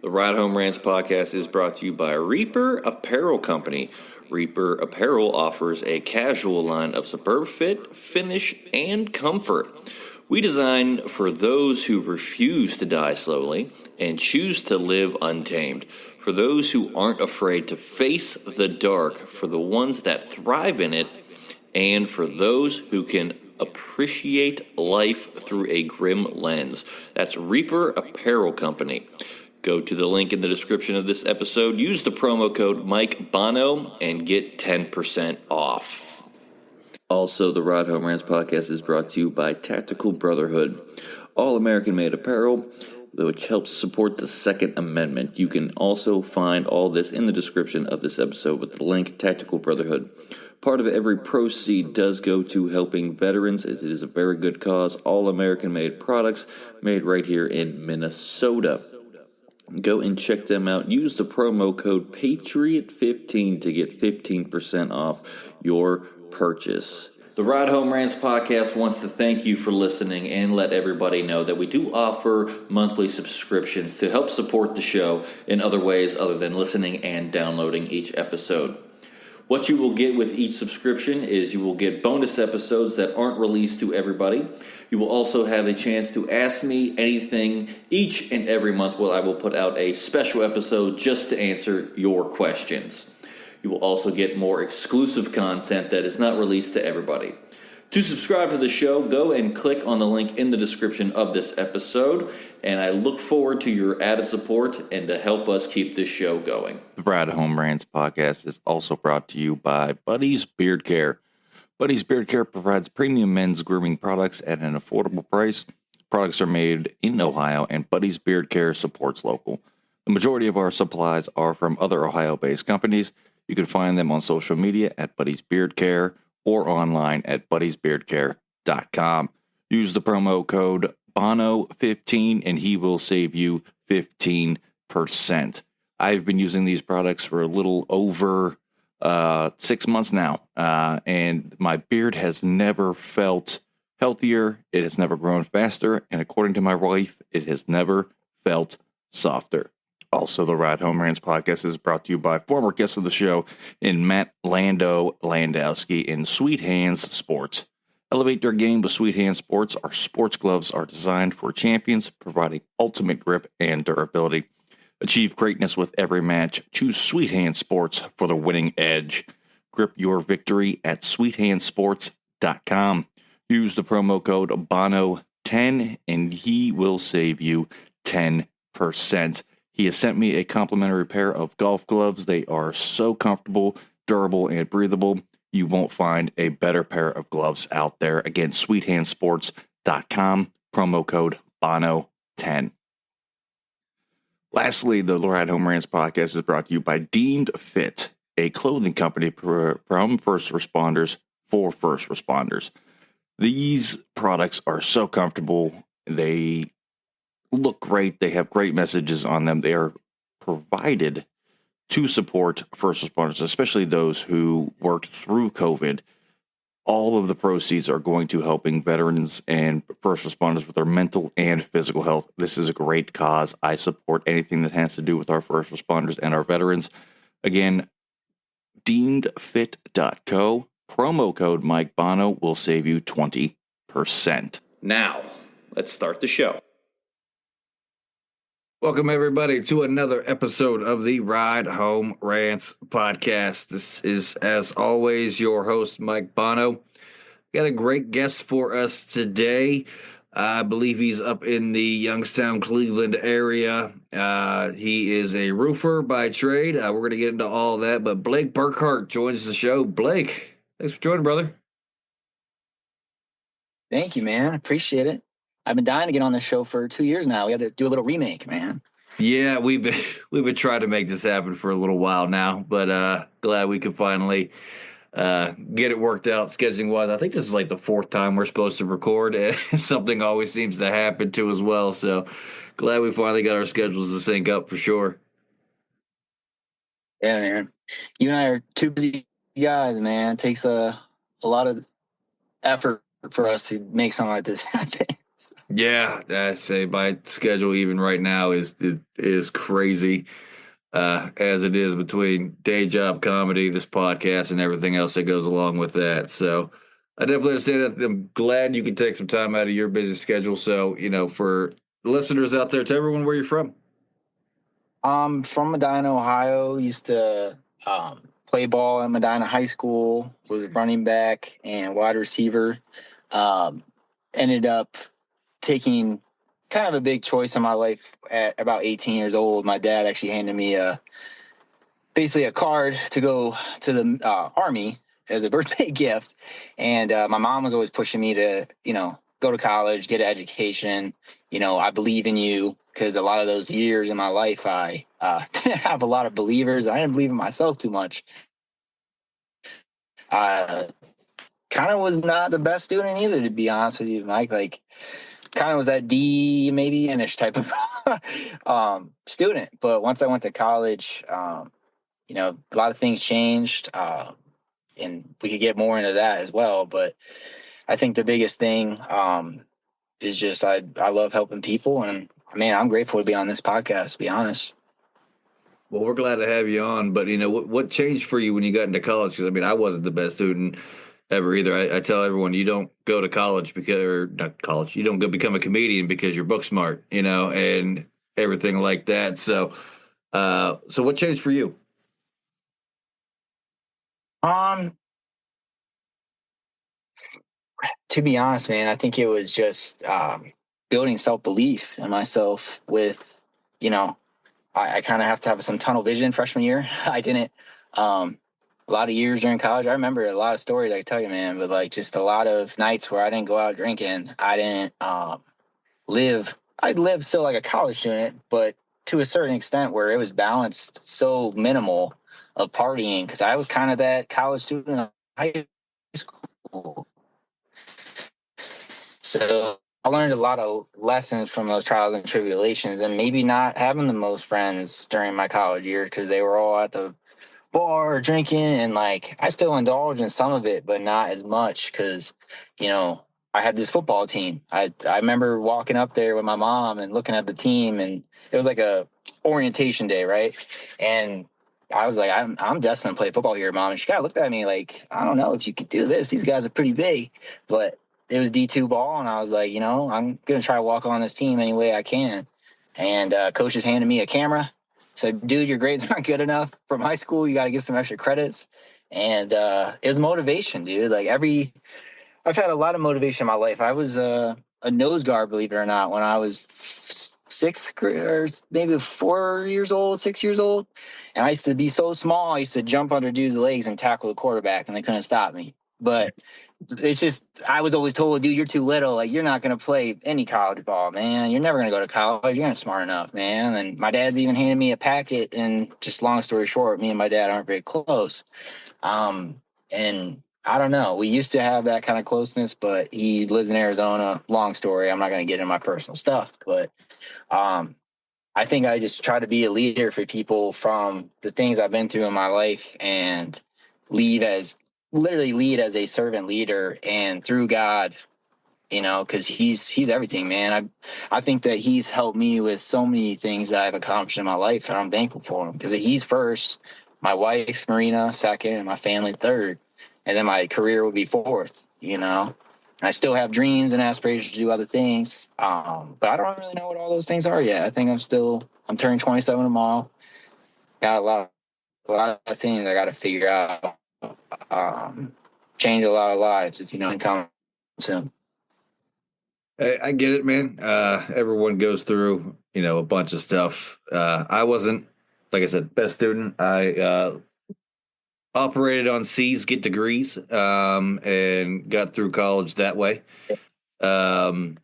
The Ride Home Rants podcast is brought to you by Reaper Apparel Company. Reaper Apparel offers a casual line of superb fit, finish, and comfort. We design for those who refuse to die slowly and choose to live untamed. For those who aren't afraid to face the dark, for the ones that thrive in it, and for those who can appreciate life through a grim lens. That's Reaper Apparel Company. Go to the link in the description of this episode, use the promo code Mike Bono, and get 10% off. Also, the Ride Home Rants podcast is brought to you by Tactical Brotherhood, all American-made apparel, which helps support the Second Amendment. You can also find all this in the description of this episode with the link Tactical Brotherhood. Part of every proceed does go to helping veterans. It is a very good cause. All American-made products made right here in Minnesota. Go and check them out. Use the promo code PATRIOT15 to get 15% off your purchase. The Ride Home Rants podcast wants to thank you for listening and let everybody know that we do offer monthly subscriptions to help support the show in other ways other than listening and downloading each episode. What you will get with each subscription is you will get bonus episodes that aren't released to everybody. You will also have a chance to ask me anything each and every month where I will put out a special episode just to answer your questions. You will also get more exclusive content that is not released to everybody. To subscribe to the show, go and click on the link in the description of this episode, and I look forward to your added support and to help us keep this show going. The Ride Home Rants podcast is also brought to you by Buddy's Beard Care. Buddy's Beard Care provides premium men's grooming products at an affordable price. Products are made in Ohio, and Buddy's Beard Care supports local. The majority of our supplies are from other Ohio-based companies. You can find them on social media at Buddy's Beard Care or online at buddysbeardcare.com. Use the promo code BONO15 and he will save you 15%. I've been using these products for a little over 6 months now, and my beard has never felt healthier. It has never grown faster, and according to my wife, it has never felt softer. Also, the Ride Home Rants podcast is brought to you by former guest of the show in Matt Landowski in Sweet Hands Sports. Elevate their game with Sweet Hands Sports. Our sports gloves are designed for champions, providing ultimate grip and durability. Achieve greatness with every match. Choose Sweet Hands Sports for the winning edge. Grip your victory at sweethandsports.com. Use the promo code BONO10 and he will save you 10%. He has sent me a complimentary pair of golf gloves. They are so comfortable, durable, and breathable. You won't find a better pair of gloves out there. Again, sweethandsports.com, promo code BONO10. Lastly, the Ride Home Rants podcast is brought to you by Deemed Fit, a clothing company from first responders for first responders. These products are so comfortable. They look great. They have great messages on them. They are provided to support first responders, especially those who worked through COVID. All of the proceeds are going to helping veterans and first responders with their mental and physical health. This is a great cause. I support anything that has to do with our first responders and our veterans. Again, deemedfit.co, promo code Mike Bono will save you 20%. Now, let's start the show. Welcome, everybody, to another episode of the Ride Home Rants podcast. This is, as always, your host, Mike Bono. Got a great guest for us today. I believe he's up in the Youngstown, Cleveland area. He is a roofer by trade. We're going to get into all that, but Blake Burkhart joins the show. Blake, thanks for joining, brother. Thank you, man. Appreciate it. I've been dying to get on this show for 2 years now. We had to do a little remake, man. Yeah, we've been trying to make this happen for a little while now, but glad we could finally get it worked out scheduling wise. I think this is like the fourth time we're supposed to record, and something always seems to happen too as well. So glad we finally got our schedules to sync up for sure. Yeah, man. You and I are two busy guys, man. It takes a lot of effort for us to make something like this happen. Yeah, I say my schedule even right now is crazy, as it is between day job comedy, this podcast, and everything else that goes along with that. So I definitely understand that. I'm glad you can take some time out of your busy schedule. So, for listeners out there, tell everyone where you're from. From Medina, Ohio. Used to play ball at Medina High School. Was a running back and wide receiver. Um, Ended up taking kind of a big choice in my life at about 18 years old. My dad actually handed me basically a card to go to the army as a birthday gift, and my mom was always pushing me to go to college, get an education. I believe in you, because a lot of those years in my life I didn't have a lot of believers. I didn't believe in myself too much. I kind of was not the best student either, to be honest with you, Mike. Like, kind of was that D, maybe Enish type of student. But once I went to college, a lot of things changed, and we could get more into that as well. But I think the biggest thing is just I love helping people, and man, I'm grateful to be on this podcast, to be honest. Well, we're glad to have you on, but what changed for you when you got into college? Because I mean, I wasn't the best student ever either. I tell everyone you don't go to college because, or not college, you don't go become a comedian because you're book smart, and everything like that. So, so what changed for you? Um, to be honest, man, I think it was just building self belief in myself. With you know, I kind of have to have some tunnel vision freshman year. I didn't. Um, a lot of years during college, I remember a lot of stories I could tell you, man. But like, just a lot of nights where I didn't go out drinking. I didn't live. I lived still like a college student, but to a certain extent where it was balanced, so minimal of partying, because I was kind of that college student in high school. So I learned a lot of lessons from those trials and tribulations, and maybe not having the most friends during my college year because they were all at the bar drinking, and like I still indulge in some of it, but not as much because you know I had this football team. I remember walking up there with my mom and looking at the team, and it was like a orientation day, right? And I was like, I'm destined to play football here, mom. And she kind of looked at me like, I don't know if you could do this. These guys are pretty big, but it was D2 ball, and I was like, I'm gonna try to walk on this team any way I can. And coaches handed me a camera. So, dude, your grades aren't good enough from high school. You got to get some extra credits. And it was motivation, dude. Like I've had a lot of motivation in my life. I was a nose guard, believe it or not, when I was or maybe 4 years old, 6 years old. And I used to be so small. I used to jump under dudes' legs and tackle the quarterback, and they couldn't stop me. But it's just, I was always told, dude, you're too little. Like, you're not going to play any college ball, man. You're never going to go to college. You're not smart enough, man. And my dad even handed me a packet. And just long story short, me and my dad aren't very close. And I don't know. We used to have that kind of closeness, but he lives in Arizona. Long story. I'm not going to get into my personal stuff, but um, I think I just try to be a leader for people from the things I've been through in my life, and lead as literally lead as a servant leader, and through God, because he's everything, man. I think that he's helped me with so many things that I've accomplished in my life, and I'm thankful for him, because he's first, my wife Marina second, and my family third, and then my career would be fourth. And I still have dreams and aspirations to do other things, but I don't really know what all those things are yet. I think I'm turning 27 tomorrow. Got a lot of things I got to figure out. Change a lot of lives, if you know, and come soon. I get it, man. Everyone goes through, a bunch of stuff. I wasn't, like I said, best student. I operated on C's, get degrees, and got through college that way. Um,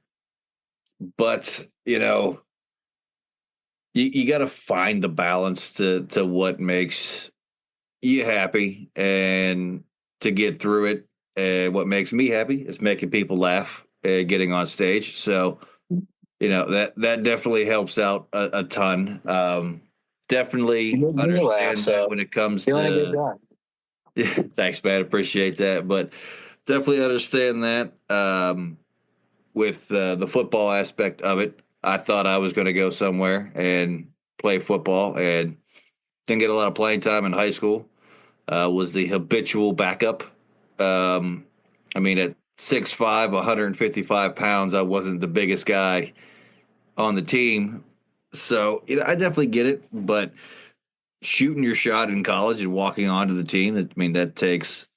but you got to find the balance to what makes you happy and to get through it. And what makes me happy is making people laugh and getting on stage. So, that definitely helps out a ton. Definitely You made me laugh, understand that so when it comes doing a good to, job. yeah, thanks, man. Appreciate that. But definitely understand that. with the football aspect of it. I thought I was going to go somewhere and play football, and didn't get a lot of playing time in high school. Was the habitual backup. I mean, at 6'5", 155 pounds, I wasn't the biggest guy on the team. So, I definitely get it, but shooting your shot in college and walking onto the team, that takes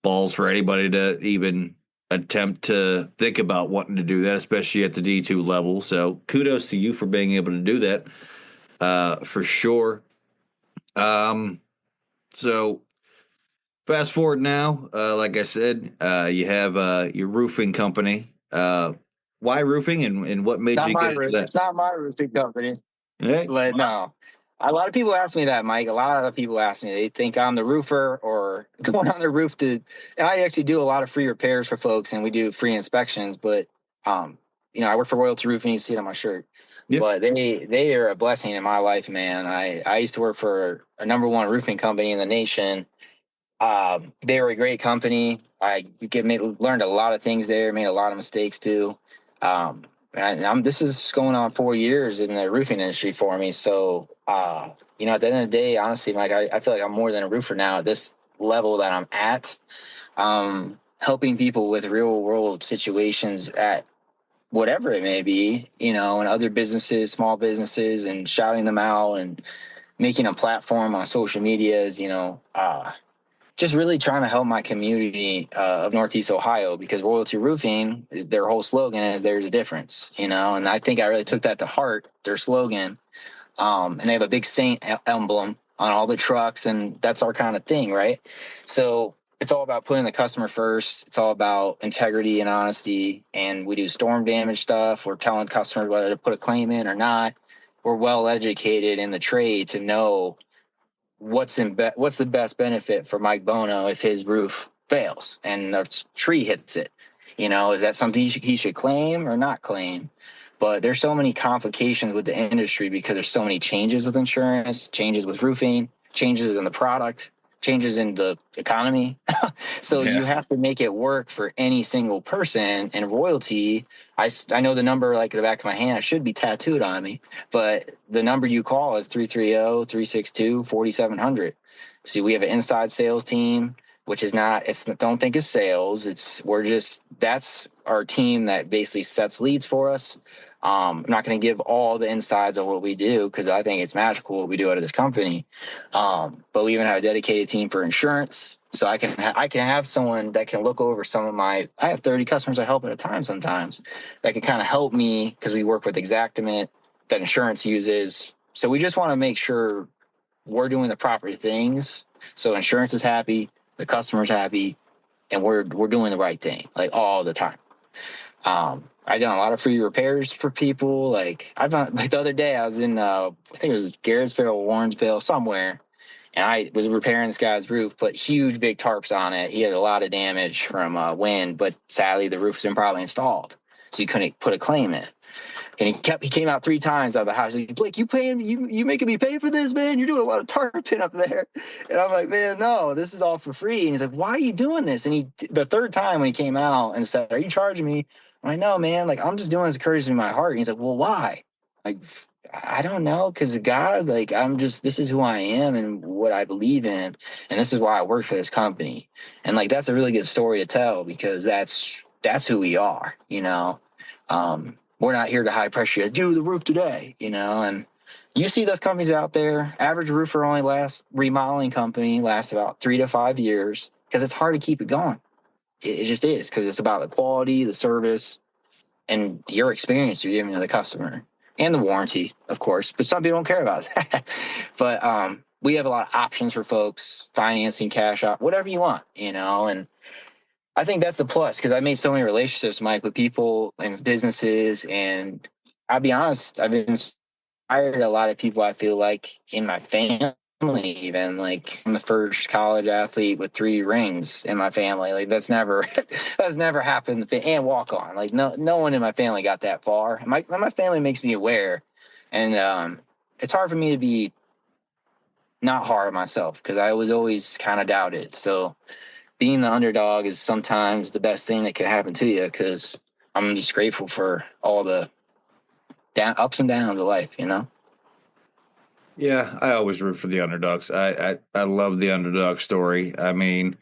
balls for anybody to even attempt to think about wanting to do that, especially at the D2 level. So kudos to you for being able to do that, for sure. So fast forward now, like I said, you have your roofing company. Why roofing, and what made you get into that? It's not my roofing company. Hey? But no, a lot of people ask me that, Mike. A lot of people ask me. They think I'm the roofer or going on their roof to. And I actually do a lot of free repairs for folks, and we do free inspections. But I work for Royalty Roofing. You see it on my shirt. Yep. But they are a blessing in my life, man. I used to work for a number one roofing company in the nation. They were a great company. Learned a lot of things there. Made a lot of mistakes too. This is going on 4 years in the roofing industry for me. So, at the end of the day, honestly, Mike, I feel like I'm more than a roofer now at this level that I'm at. Helping people with real world situations at whatever it may be, and other businesses, small businesses, and shouting them out and making a platform on social medias, just really trying to help my community of Northeast Ohio, because Royalty Roofing, their whole slogan is "There's a difference," and I think I really took that to heart, their slogan. And they have a big saint emblem on all the trucks, and that's our kind of thing, right? So it's all about putting the customer first. It's all about integrity and honesty, and we do storm damage stuff. We're telling customers whether to put a claim in or not. We're well educated in the trade to know what's the best benefit for Mike Bono if his roof fails and a tree hits it. Is that something he should claim or not claim? But there's so many complications with the industry because there's so many changes with insurance, changes with roofing, changes in the product, changes in the economy. So you have to make it work for any single person. And Royalty, I know the number like the back of my hand. It should be tattooed on me. But the number you call is 330-362-4700. See, we have an inside sales team, which is don't think it's sales. That's our team that basically sets leads for us. I'm not going to give all the insides of what we do because I think it's magical what we do out of this company. But we even have a dedicated team for insurance. So I can have someone that can look over I have 30 customers I help at a time sometimes that can kind of help me because we work with Xactimate that insurance uses. So we just want to make sure we're doing the proper things. So insurance is happy, the customer's happy, and we're doing the right thing like all the time. I've done a lot of free repairs for people. Like the other day I was in, I think it was Garrettsville, Warrensville, somewhere. And I was repairing this guy's roof, put huge big tarps on it. He had a lot of damage from wind, but sadly the roof's been probably installed. So you couldn't put a claim in. And he came out 3 times out of the house. He's like, Blake, you making me pay for this, man? You're doing a lot of tarping up there. And I'm like, man, no, this is all for free. And he's like, why are you doing this? And the third time when he came out and said, are you charging me? I'm like, no, man, like I'm just doing this courtesy of my heart. And he's like, well, why? Like, I don't know, because God, like this is who I am and what I believe in. And this is why I work for this company. And like, that's a really good story to tell because that's who we are, we're not here to high pressure do the roof today, and you see those companies out there. Average roofer remodeling company lasts about 3 to 5 years because it's hard to keep it going. It just is because it's about the quality, the service, and your experience you're giving to the customer and the warranty, of course. But some people don't care about that. But we have a lot of options for folks, financing, cash out, whatever you want, and I think that's the plus because I made so many relationships, Mike, with people and businesses. And I'll be honest, I've inspired a lot of people, I feel like, in my family, even. Like, I'm the first college athlete with 3 rings in my family. Like, that's never happened. And walk on. Like, no one in my family got that far. My family makes me aware. And it's hard for me to be not hard on myself because I was always kind of doubted. So being the underdog is sometimes the best thing that can happen to you because I'm just grateful for all the ups and downs of life, you know? Yeah, I always root for the underdogs. I love the underdog story. I mean,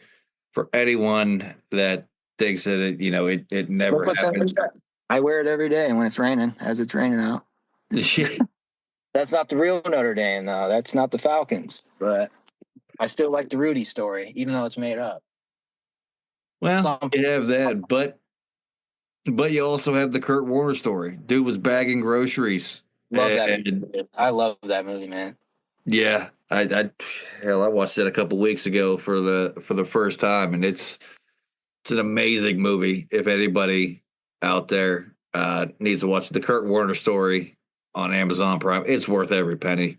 for anyone that thinks that it Look never what's in happens. the I wear it every day when it's raining, as it's raining out. That's not the real Notre Dame, though. That's not the Falcons. But I still like the Rudy story, even though it's made up. Well, Some you have that, but you also have the Kurt Warner story. Dude was bagging groceries, love that and movie. I love that movie, man. yeah, I watched it a couple weeks ago for the first time, and it's an amazing movie. If anybody out there needs to watch the Kurt Warner story on Amazon Prime, it's worth every penny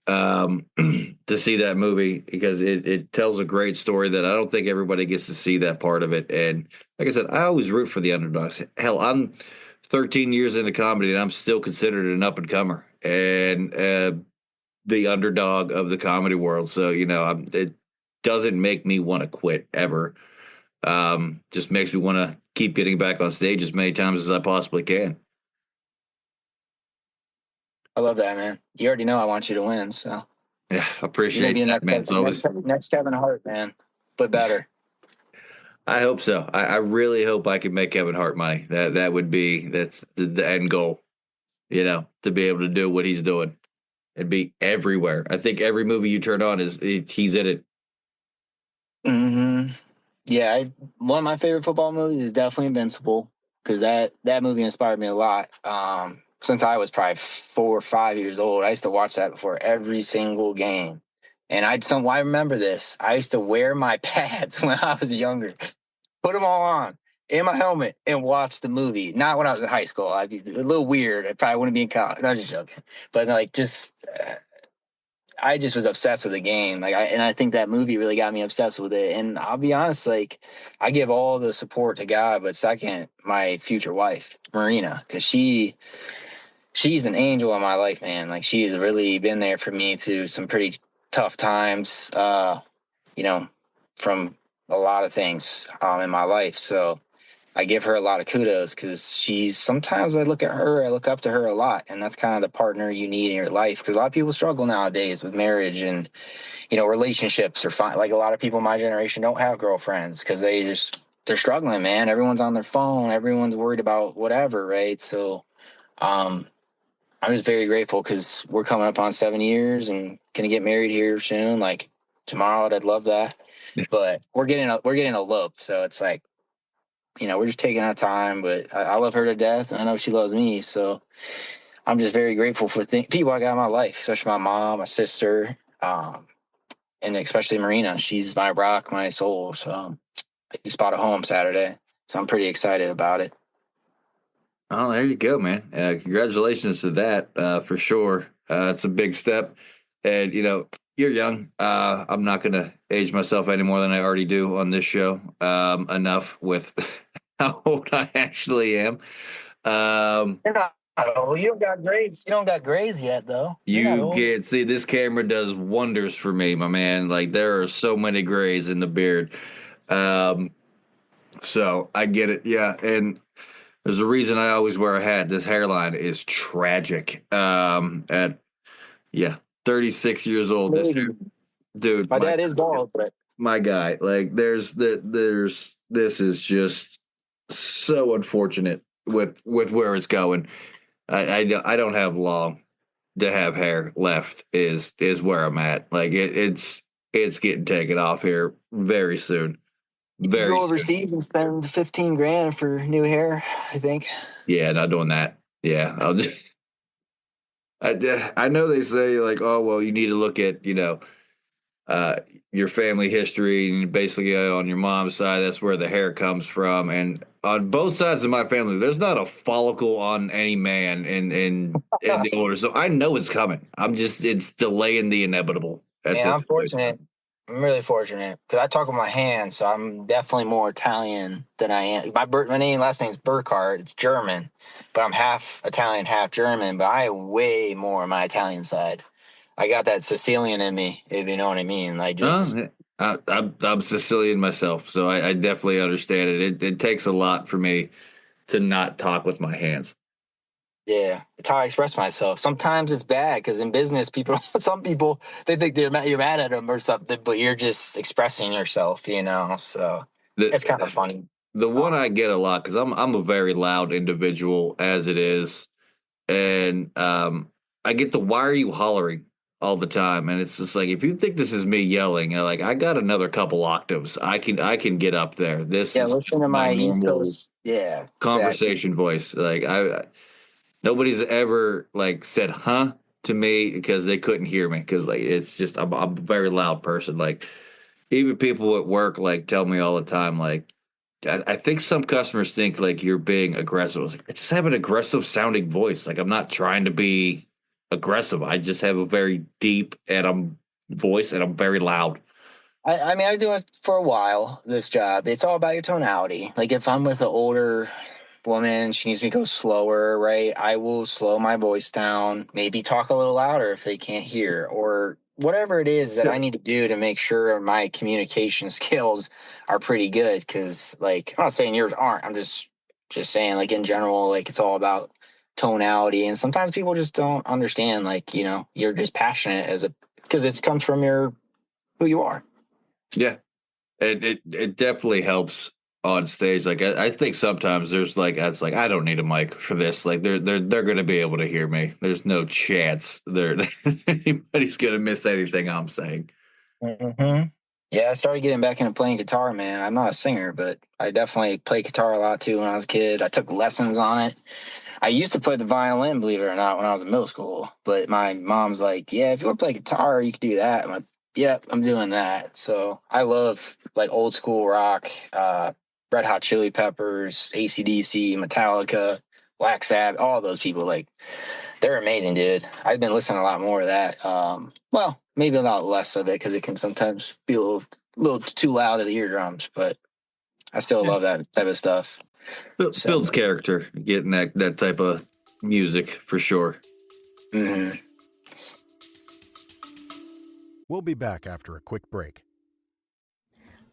to see that movie because it tells a great story that I don't think everybody gets to see that part of it. And like I said, I always root for the underdogs. Hell, I'm 13 years into comedy and I'm still considered an up and comer and the underdog of the comedy world. So it doesn't make me want to quit ever. Just makes me want to keep getting back on stage as many times as I possibly can. I love that, man. You already know I want you to win, so Yeah, I you're gonna appreciate be that, man. It's always, next Kevin Hart, man, but better. I hope so. I really hope I can make Kevin Hart money. That's the end goal, to be able to do what he's doing and be everywhere. I think every movie you turn on he's in it. Mm-hmm. Yeah, one of my favorite football movies is definitely Invincible because that movie inspired me a lot. Since I was probably 4 or 5 years old, I used to watch that before every single game. And I remember this. I used to wear my pads when I was younger, put them all on in my helmet, and watch the movie. Not when I was in high school. I'd be a little weird. I probably wouldn't be in college. No, I'm just joking. But like, I just was obsessed with the game. And I think that movie really got me obsessed with it. And I'll be honest, like, I give all the support to God, but second, my future wife, Marina, because she's an angel in my life, man. Like, she's really been there for me to some pretty tough times, you know, from a lot of things in my life. So I give her a lot of kudos because sometimes I look up to her a lot. And that's kind of the partner you need in your life. Because a lot of people struggle nowadays with marriage and, relationships are fine. Like a lot of people in my generation don't have girlfriends because they're struggling, man. Everyone's on their phone. Everyone's worried about whatever, right? So, um, I'm just very grateful because we're coming up on 7 years and gonna get married here soon. Like tomorrow, I'd love that. But we're getting eloped, so it's like, we're just taking our time. But I love her to death, and I know she loves me. So I'm just very grateful for people I got in my life, especially my mom, my sister, and especially Marina. She's my rock, my soul. So I just bought a home Saturday, so I'm pretty excited about it. Oh, there you go, man. Congratulations to that, for sure. It's a big step. And, you're young. I'm not going to age myself any more than I already do on this show. Enough with how old I actually am. You're not old. You don't got grades. You don't got grades yet, though. You're not You old. get, see, this camera does wonders for me, my man. Like, there are so many grays in the beard. Um, so I get it. Yeah. And there's a reason I always wear a hat. This hairline is tragic. At yeah, 36 years old. This hair, dude, My dad is bald, but my guy. Like, this is just so unfortunate with where it's going. I don't have long to have hair left. Is where I'm at. Like it's getting taken off here very soon. you could Very go soon. overseas and spend 15 grand for new hair, I think. Yeah, not doing that. Yeah, I'll just. I know they say like, oh well, you need to look at uh, your family history and basically on your mom's side, that's where the hair comes from. And on both sides of my family, there's not a follicle on any man in the order, so I know it's coming. It's delaying the ininevitable at Man, this I'm point. fortunate. I'm really fortunate because I talk with my hands, so I'm definitely more Italian than I am. My last name's Burkhart. It's German, but I'm half Italian, half German. But I way more on my Italian side. I got that Sicilian in me, if you know what I mean. Like just Yeah. I'm Sicilian myself, so I definitely understand it. It takes a lot for me to not talk with my hands. Yeah, it's how I express myself. Sometimes it's bad because in business, some people, they think you're mad at them or something, but you're just expressing yourself, you know. So it's kind of The funny. the one I get a lot because I'm a very loud individual as it is, and I get the "Why are you hollering?" all the time, and it's just like if you think this is me yelling, like I got another couple octaves. I can get up there. This Yeah, is listen just to my my East normal Coast. Yeah, exactly. conversation voice. Like nobody's ever like said "huh" to me because they couldn't hear me because like it's just I'm a very loud person. Like even people at work like tell me all the time like I think some customers think like you're being aggressive. I just have an aggressive sounding voice. Like I'm not trying to be aggressive. I just have a very deep and I'm voice and I'm very loud. I mean, I do it for a while, this job. It's all about your tonality. Like if I'm with an older woman, she needs me to go slower, right? I will slow my voice down, maybe talk a little louder if they can't hear, or whatever it is that I need to do to make sure my communication skills are pretty good. Cause like I'm not saying yours aren't. I'm just saying like in general, like it's all about tonality. And sometimes people just don't understand, like, you know, you're just passionate because it comes from who you are. Yeah. It definitely helps on stage. Like I think sometimes there's like it's like I don't need a mic for this. Like they're gonna be able to hear me. There's no chance there anybody's gonna miss anything I'm saying. Hmm. Yeah, I started getting back into playing guitar, man. I'm not a singer, but I definitely played guitar a lot too when I was a kid. I took lessons on it. I used to play the violin, believe it or not, when I was in middle school. But my mom's like, "Yeah, if you want to play guitar, you could do that." I'm like, "Yep, I'm doing that." So I love like old school rock, Red Hot Chili Peppers, AC/DC, Metallica, Black Sabbath, all those people. Like they're amazing, dude. I've been listening a lot more of that. Well, maybe a lot less of it because it can sometimes be little too loud at the eardrums, but I still Yeah. love that type of stuff. So, Builds character, getting that type of music for sure. mhm. We'll be back after a quick break.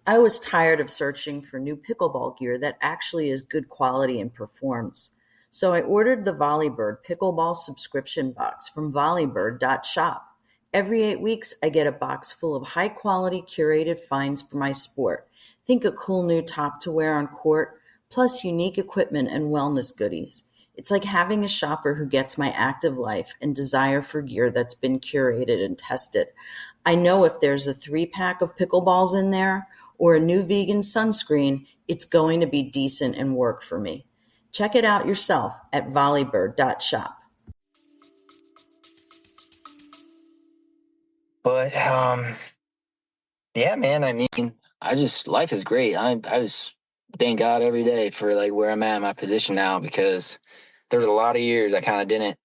I was tired of searching for new pickleball gear that actually is good quality and performs. So I ordered the Volleybird pickleball subscription box from volleybird.shop. Every 8 weeks, I get a box full of high quality curated finds for my sport. Think a cool new top to wear on court, plus unique equipment and wellness goodies. It's like having a shopper who gets my active life and desire for gear that's been curated and tested. I know if there's a 3-pack of pickleballs in there or a new vegan sunscreen, it's going to be decent and work for me. Check it out yourself at volleybird.shop. But yeah, man. I mean, life is great. I just thank God every day for like where I'm at in my position now because there's a lot of years I kind of didn't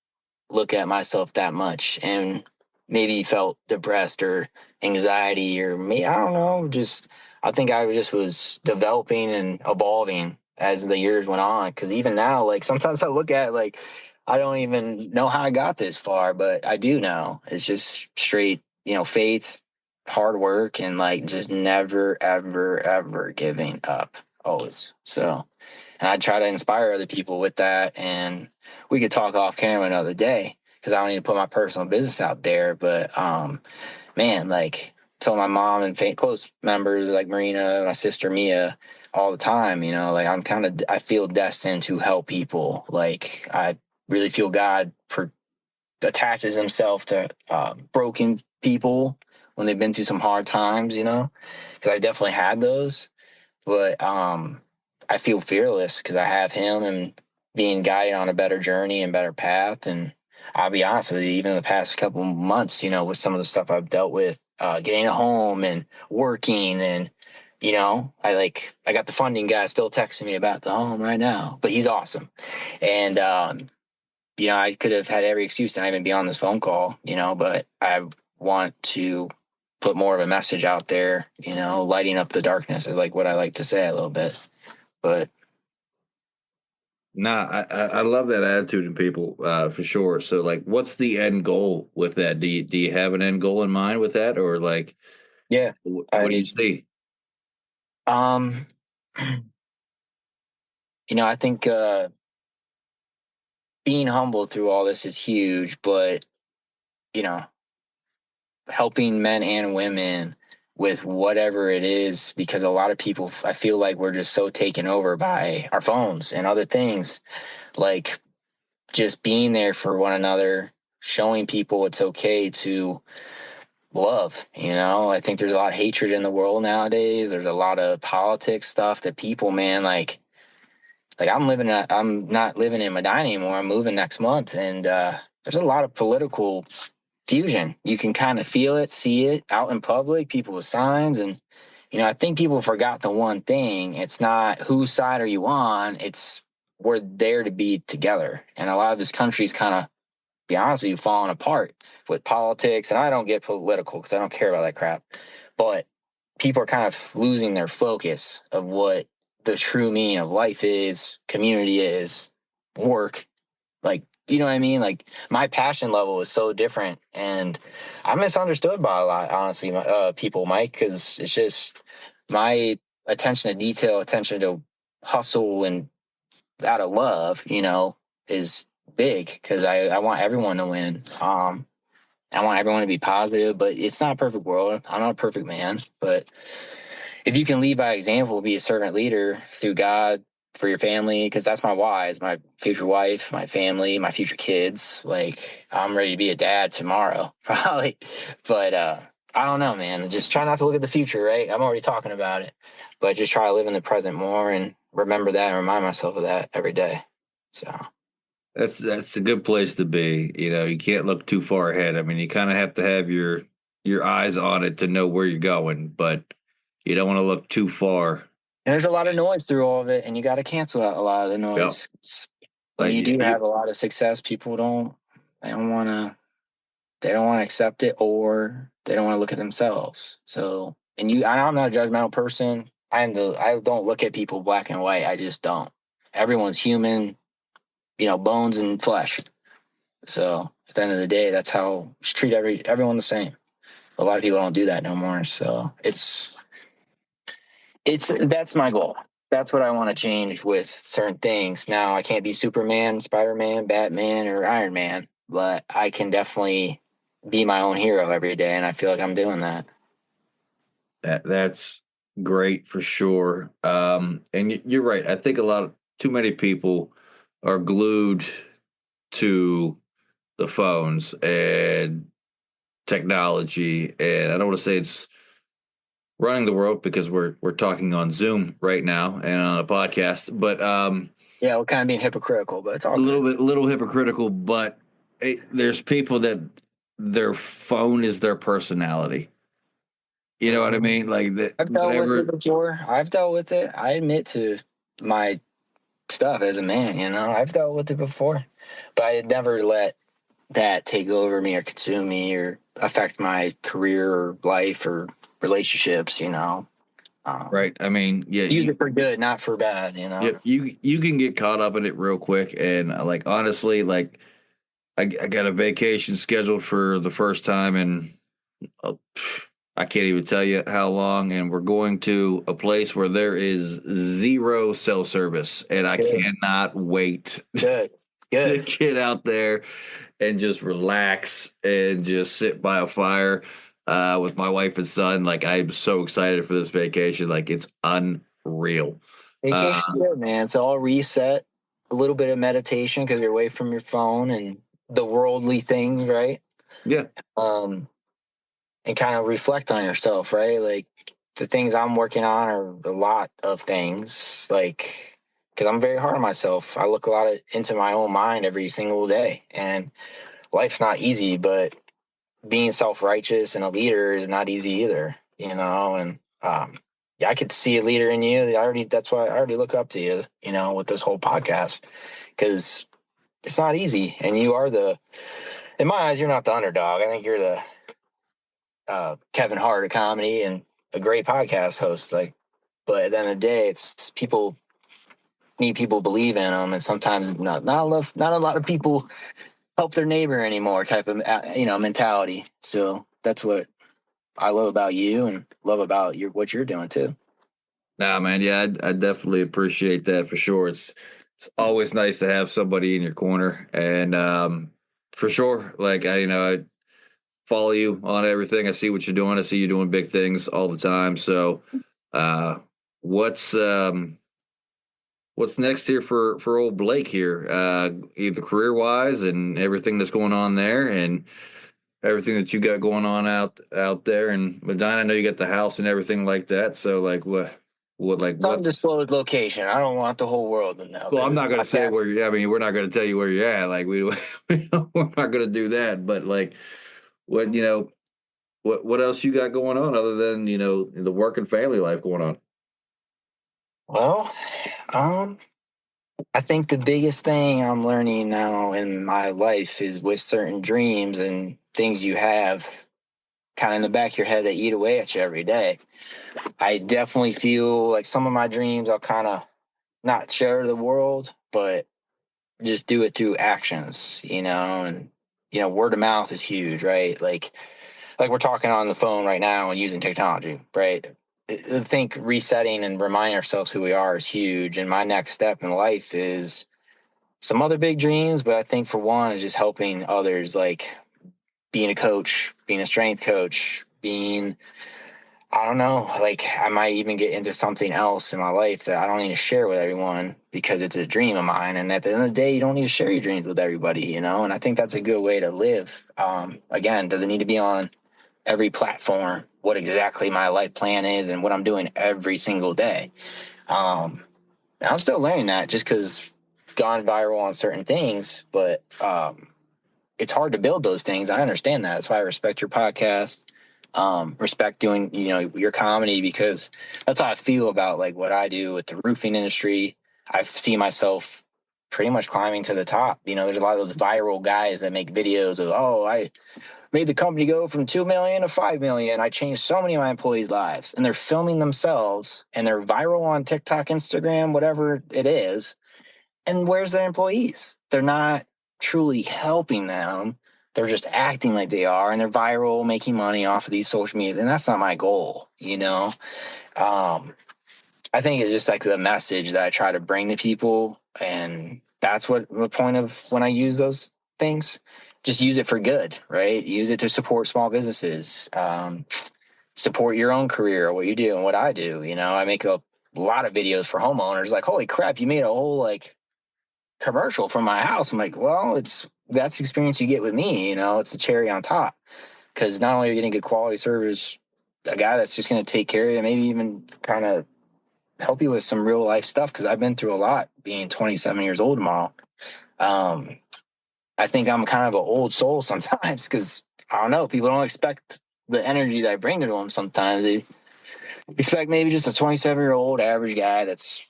look at myself that much and maybe felt depressed or anxiety or me. I don't know. Just I think I just was developing and evolving as the years went on. Because even now, like sometimes I look at like I don't even know how I got this far, but I do know. It's just straight, you know, faith, hard work, and like just never, ever, ever giving up. Always. So, and I try to inspire other people with that. And we could talk off camera another day because I don't need to put my personal business out there. But man, like tell my mom and close members like Marina, my sister Mia, all the time. You know, like I feel destined to help people. Like I really feel God attaches Himself to broken people when they've been through some hard times. You know, because I definitely had those, but I feel fearless because I have Him and being guided on a better journey and better path. And I'll be honest with you, even in the past couple months, you know, with some of the stuff I've dealt with, getting a home and working and, you know, I got the funding guy still texting me about the home right now, but he's awesome. And, you know, I could have had every excuse to not even be on this phone call, you know, but I want to put more of a message out there, you know, lighting up the darkness is like what I like to say a little bit. But Nah, I love that attitude in people for sure. So like, what's the end goal with that? Do you have an end goal in mind with that, or like, yeah, what do you see? um, I think being humble through all this is huge, but, you know, helping men and women with whatever it is, because a lot of people, I feel like we're just so taken over by our phones and other things, like just being there for one another, showing people it's okay to love. I think there's a lot of hatred in the world nowadays. There's a lot of politics stuff that people, man, like I'm not living in Medina anymore. I'm moving next month, and there's a lot of political fusion. You can kind of feel it, see it out in public, people with signs. And, I think people forgot the one thing. It's not whose side are you on, it's we're there to be together. And a lot of this country's kind of, be honest with you, falling apart with politics. And I don't get political because I don't care about that crap. But people are kind of losing their focus of what the true meaning of life is, community is, work. Like, you know what I mean? Like, my passion level is so different, and I'm misunderstood by a lot, honestly, people, Mike, because it's just my attention to detail, attention to hustle, and out of love, is big because I want everyone to win. I want everyone to be positive, but it's not a perfect world. I'm not a perfect man, but if you can lead by example, be a servant leader through God for your family, because that's my why, is my future wife, my family, my future kids. Like, I'm ready to be a dad tomorrow, probably. But I don't know, man. Just try not to look at the future, right? I'm already talking about it, but just try to live in the present more and remember that and remind myself of that every day. So That's a good place to be. You can't look too far ahead. I mean, you kind of have to have your eyes on it to know where you're going, but you don't want to look too far. and there's a lot of noise through all of it, and you got to cancel out a lot of the noise. When you do have a lot of success, people they don't want to accept it, or they don't want to look at themselves. So, I'm not a judgmental person. I don't look at people black and white. I just don't. Everyone's human, bones and flesh. So at the end of the day, that's how just treat everyone the same. A lot of people don't do that no more. So that's my goal. That's what I want to change with certain things. Now, I can't be Superman, Spider-Man, Batman, or Iron Man, but I can definitely be my own hero every day, and I feel like I'm doing that. That's great for sure. And you're right. I think too many people are glued to the phones and technology, and I don't want to say it's running the world because we're talking on Zoom right now and on a podcast, but yeah, we're kind of being hypocritical, but it's all a little hypocritical. But there's people that their phone is their personality. You know what I mean? Like that. I've dealt with it before. I've dealt with it. I admit to my stuff as a man. I've dealt with it before, but I had never let that take over me or consume me or affect my career or life or relationships. Right. I mean, yeah. Use it for good, not for bad. Yeah. You can get caught up in it real quick, and honestly, I got a vacation scheduled for the first time in I can't even tell you how long, and we're going to a place where there is zero cell service, and I cannot wait to get out there and just relax and just sit by a fire with my wife and son. Like, I'm so excited for this vacation. Like, it's unreal. Vacation's good, man. It's all reset, a little bit of meditation because you're away from your phone and the worldly things, right? Yeah. And kind of reflect on yourself, right? Like, the things I'm working on are a lot of things, like, because I'm very hard on myself. I look a lot into my own mind every single day, and life's not easy, but being self-righteous and a leader is not easy either, and yeah, I could see a leader in you. That's why I already look up to you, with this whole podcast, because it's not easy. And you are in my eyes, you're not the underdog. I think you're the Kevin Hart of comedy and a great podcast host. But at the end of the day, it's people need people believe in them, and sometimes not a lot of people help their neighbor anymore type of mentality. So that's what I love about you and love about what you're doing too. Nah, man. Yeah, I definitely appreciate that for sure. It's always nice to have somebody in your corner, and for sure, like I follow you on everything. I see what you're doing. I see you doing big things all the time. So, uh, what's um, what's next here for old Blake here? Either career wise and everything that's going on there, and everything that you got going on out there in Medina. I know you got the house and everything like that. So, like, It's what's undisclosed location. I don't want the whole world to know. well, 'Cause I'm it's not going my to say cat. where you're. I mean, we're not going to tell you where you're at. Like we're not going to do that. But like, what what else you got going on other than the work and family life going on? Well, um, I think the biggest thing I'm learning now in my life is with certain dreams and things you have kind of in the back of your head that eat away at you every day. I definitely feel like some of my dreams I'll kind of not share to the world, but just do it through actions, and word of mouth is huge, right? Like we're talking on the phone right now and using technology, right? I think resetting and reminding ourselves who we are is huge. And my next step in life is some other big dreams, but I think for one is just helping others, like being a coach, being a strength coach, being, I don't know, like I might even get into something else in my life that I don't need to share with everyone because it's a dream of mine. And at the end of the day, you don't need to share your dreams with everybody, and I think that's a good way to live. Again, doesn't need to be on every platform what exactly my life plan is and what I'm doing every single day. And I'm still learning that just because gone viral on certain things, but it's hard to build those things. I understand that. That's why I respect your podcast. Respect doing, your comedy because that's how I feel about like what I do with the roofing industry. I see myself pretty much climbing to the top. There's a lot of those viral guys that make videos of, oh, I made the company go from 2 million to 5 million. I changed so many of my employees' lives, and they're filming themselves and they're viral on TikTok, Instagram, whatever it is. And where's their employees? They're not truly helping them. They're just acting like they are, and they're viral, making money off of these social media. And that's not my goal. I think it's just like the message that I try to bring to people. And that's what the point of when I use those things. Just use it for good, right? Use it to support small businesses, support your own career, what you do and what I do. I make a lot of videos for homeowners. Like, holy crap, you made a whole like commercial from my house. I'm like, well, that's the experience you get with me. It's the cherry on top because not only are you getting good quality service, a guy that's just going to take care of you, maybe even kind of help you with some real life stuff because I've been through a lot being 27 years old tomorrow. I think I'm kind of an old soul sometimes because I don't know, people don't expect the energy that I bring to them sometimes. They expect maybe just a 27-year-old average guy that's,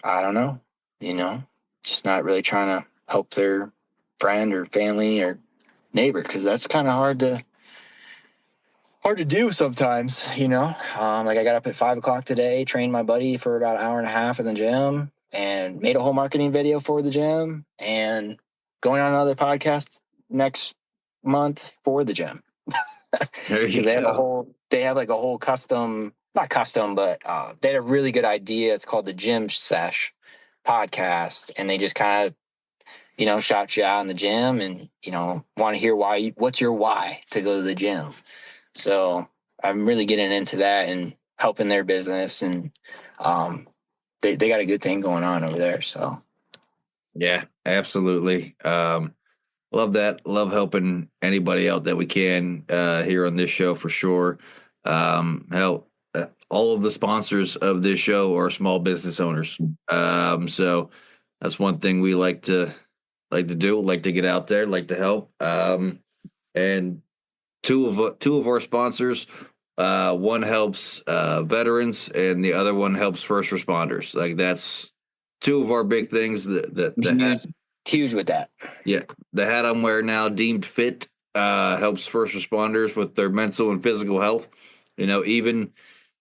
I don't know, you know, just not really trying to help their friend or family or neighbor because that's kind of hard to do sometimes. Like I got up at 5 o'clock today, trained my buddy for about an hour and a half in the gym and made a whole marketing video for the gym and going on another podcast next month for the gym. There you Because go. they have like a whole custom, not custom, but they had a really good idea. It's called the Gym Sesh podcast. And they just kind of, shout you out in the gym and, want to hear what's your why to go to the gym. So I'm really getting into that and helping their business. And they got a good thing going on over there. So Yeah, absolutely. Love that. Love helping anybody out that we can here on this show for sure. Hell, all of the sponsors of this show are small business owners. So that's one thing we like to get out there, like to help. And two of our sponsors, one helps veterans, and the other one helps first responders. Like that's two of our big things huge with that. yeah, the hat I'm wearing now, deemed fit, helps first responders with their mental and physical health. Even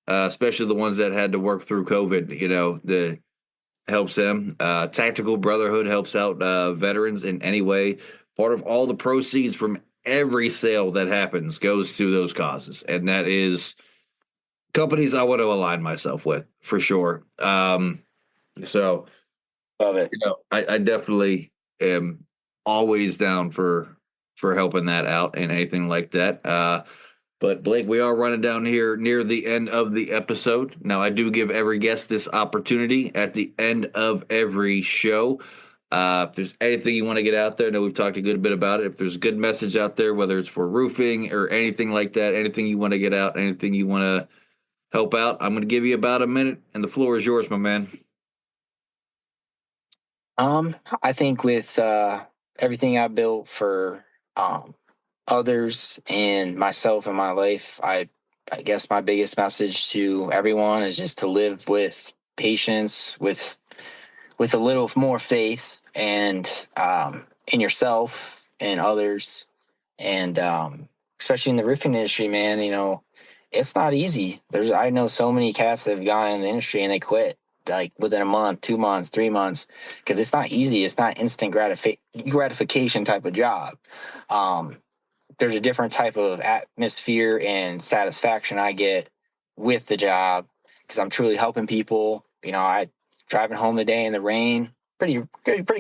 especially the ones that had to work through COVID. The helps them. Tactical Brotherhood helps out veterans in any way. Part of all the proceeds from every sale that happens goes to those causes, and that is companies I want to align myself with for sure. So, Love it. I definitely am always down for helping that out and anything like that. But Blake, we are running down here near the end of the episode. Now, I do give every guest this opportunity at the end of every show. If there's anything you want to get out there, I know we've talked a good bit about it. If there's a good message out there, whether it's for roofing or anything like that, anything you want to get out, anything you want to help out, I'm going to give you about a minute, and the floor is yours, my man. I think with everything I built for others and myself in my life, I guess my biggest message to everyone is just to live with patience, with a little more faith, and in yourself and others, and especially in the roofing industry, man. It's not easy. I know so many cats that have gone in the industry and they quit like within a month, 2 months, 3 months, because it's not easy. It's not instant gratification type of job. There's a different type of atmosphere and satisfaction I get with the job because I'm truly helping people. I driving home today in the rain, pretty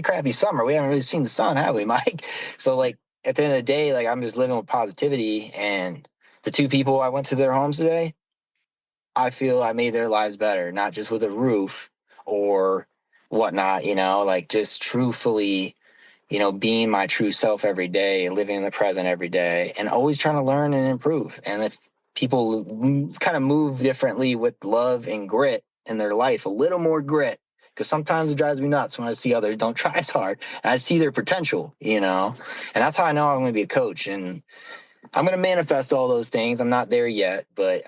crappy summer. We haven't really seen the sun, have we, Mike? So like at the end of the day, like I'm just living with positivity. And the 2 people I went to their homes today, I feel I made their lives better, not just with a roof or whatnot, like just truthfully, being my true self every day, living in the present every day, and always trying to learn and improve. And if people kind of move differently with love and grit in their life, a little more grit, because sometimes it drives me nuts when I see others don't try as hard and I see their potential, and that's how I know I'm going to be a coach. And I'm going to manifest all those things. I'm not there yet, but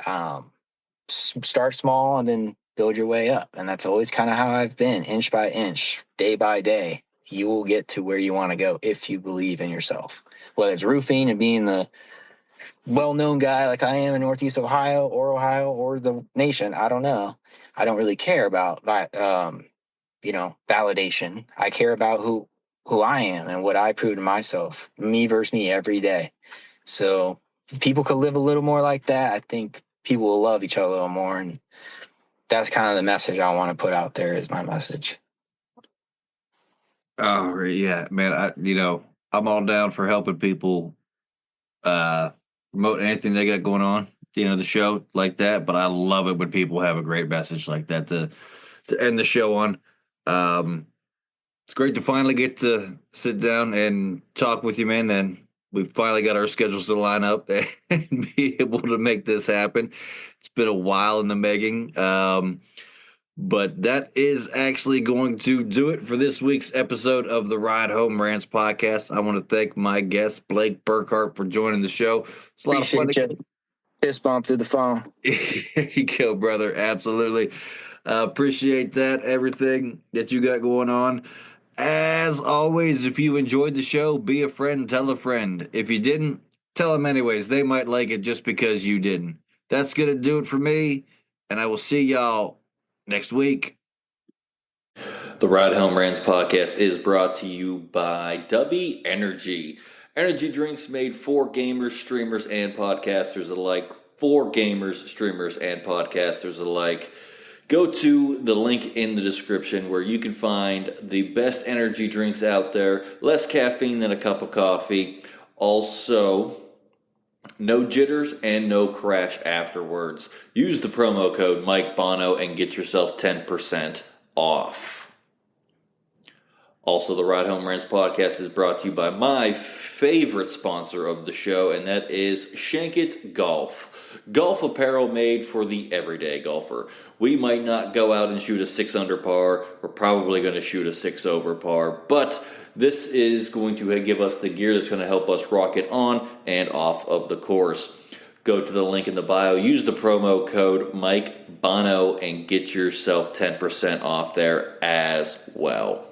start small and then build your way up. And that's always kind of how I've been, inch by inch, day by day. You will get to where you want to go if you believe in yourself, whether it's roofing and being the well-known guy like I am in Northeast Ohio or the nation. I don't know. I don't really care about that, validation. I care about who I am and what I prove to myself, me versus me every day. So if people could live a little more like that, I think people will love each other a little more. And that's kind of the message I want to put out there is my message. Oh yeah, man. I'm all down for helping people promote anything they got going on, the show like that. But I love it when people have a great message like that to end the show on. It's great to finally get to sit down and talk with you, man. Then we finally got our schedules to line up and be able to make this happen. It's been a while in the making. But that is actually going to do it for this week's episode of the Ride Home Rants podcast. I want to thank my guest, Blake Burkhart, for joining the show. It's a lot of fun. Fist bump through the phone. There you go, brother. Absolutely. Appreciate that, everything that you got going on. As always, if you enjoyed the show, be a friend, tell a friend. If you didn't, tell them anyways. They might like it just because you didn't. That's going to do it for me, and I will see y'all next week. The Ride Home Rants podcast is brought to you by W Energy. Energy drinks made for gamers, streamers, and podcasters alike. For gamers, streamers, and podcasters alike. Go to the link in the description where you can find the best energy drinks out there. Less caffeine than a cup of coffee. Also, no jitters and no crash afterwards. Use the promo code Mike Bono and get yourself 10% off. Also, the Ride Home Rants podcast is brought to you by my favorite sponsor of the show, and that is Shankit Golf. Golf apparel made for the everyday golfer. We might not go out and shoot a 6 under par. We're probably going to shoot a 6 over par, but this is going to give us the gear that's going to help us rocket on and off of the course. Go to the link in the bio, use the promo code Mike Bono, and get yourself 10% off there as well.